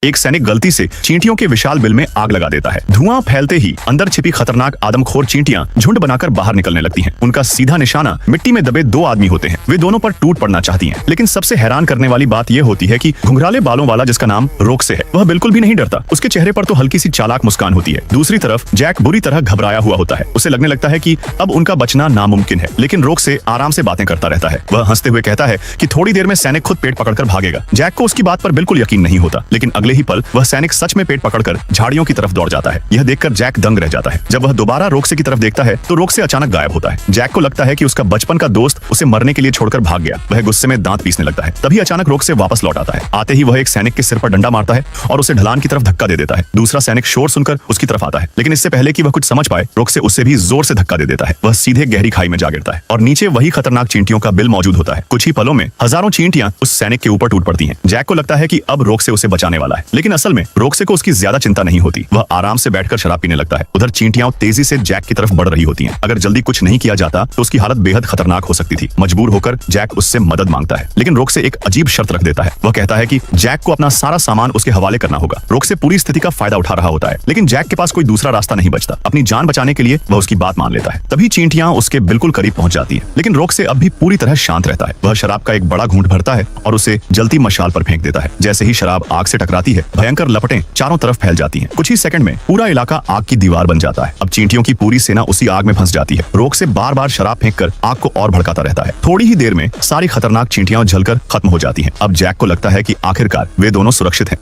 एक सैनिक गलती से चींटियों के विशाल बिल में आग लगा देता है। धुआं फैलते ही अंदर छिपी खतरनाक आदमखोर चींटियां झुंड बनाकर बाहर निकलने लगती हैं। उनका सीधा निशाना मिट्टी में दबे दो आदमी होते हैं। वे दोनों पर टूट पड़ना चाहती हैं, लेकिन सबसे हैरान करने वाली बात यह होती है कि घुंघराले बालों वाला जिसका नाम रोक्से है, वह बिल्कुल भी नहीं डरता। उसके चेहरे पर तो हल्की सी चालाक मुस्कान होती है। दूसरी तरफ जैक बुरी तरह घबराया हुआ होता है। उसे लगने लगता है कि अब उनका बचना नामुमकिन है, लेकिन रोक्से आराम से बातें करता रहता है। वह हंसते हुए कहता है कि थोड़ी देर में सैनिक खुद पेट पकड़कर भागेगा। जैक को उसकी बात पर बिल्कुल यकीन नहीं होता, लेकिन अगले ही पल वह सैनिक सच में पेट पकड़कर झाड़ियों की तरफ दौड़ जाता है। यह देखकर जैक दंग रह जाता है। जब वह दोबारा रोक्से की तरफ देखता है तो रोक्से अचानक गायब होता है। जैक को लगता है कि उसका बचपन का दोस्त उसे मरने के लिए छोड़कर भाग गया। वह गुस्से में दांत पीसने लगता है। तभी अचानक रोक्से वापस लौट आता है। आते ही वह एक सैनिक के सिर पर डंडा मारता है और उसे ढलान की तरफ धक्का दे देता है। दूसरा सैनिक शोर सुनकर उसकी तरफ आता है, लेकिन इससे पहले कि वह कुछ समझ पाए, रोक्से उससे भी जोर से धक्का दे देता है। वह सीधे गहरी खाई में जा गिरता है और नीचे वही खतरनाक चींटियों का बिल मौजूद होता है। कुछ ही पलों में हजारों चींटियां उस सैनिक के ऊपर टूट पड़ती हैं। जैक को लगता है कि अब रोक्से उसे बचाने वाला है, लेकिन असल में रोक्से को उसकी ज्यादा चिंता नहीं होती। वह आराम से बैठकर शराब पीने लगता है। उधर चींटियां तेजी से जैक की तरफ बढ़ रही होती हैं। अगर जल्दी कुछ नहीं किया जाता तो उसकी हालत बेहद खतरनाक हो सकती थी। मजबूर होकर जैक उससे मदद मांगता है, लेकिन रोक्से एक अजीब शर्त रख देता है। वह कहता है कि जैक को अपना सारा सामान उसके हवाले करना होगा। रोक्से पूरी स्थिति का फायदा उठा रहा होता है, लेकिन जैक के पास कोई दूसरा रास्ता नहीं बचता। अपनी जान बचाने के लिए वह उसकी बात मान लेता है। तभी चींटियां उसके बिल्कुल करीब पहुंच जाती है, लेकिन रोक्से अब भी पूरी तरह शांत रहता है। वह शराब का एक बड़ा घूंट भरता है और उसे जलती मशाल पर फेंक देता है। जैसे ही शराब आग से टकराती है, भयंकर लपटें चारों तरफ फैल जाती हैं। कुछ ही सेकंड में पूरा इलाका आग की दीवार बन जाता है। अब चींटियों की पूरी सेना उसी आग में फंस जाती है। रोक्से बार बार शराब फेंककर आग को और भड़काता रहता है। थोड़ी ही देर में सारी खतरनाक चींटियां जलकर खत्म हो जाती हैं। अब जैक को लगता है कि आखिरकार वे दोनों सुरक्षित हैं।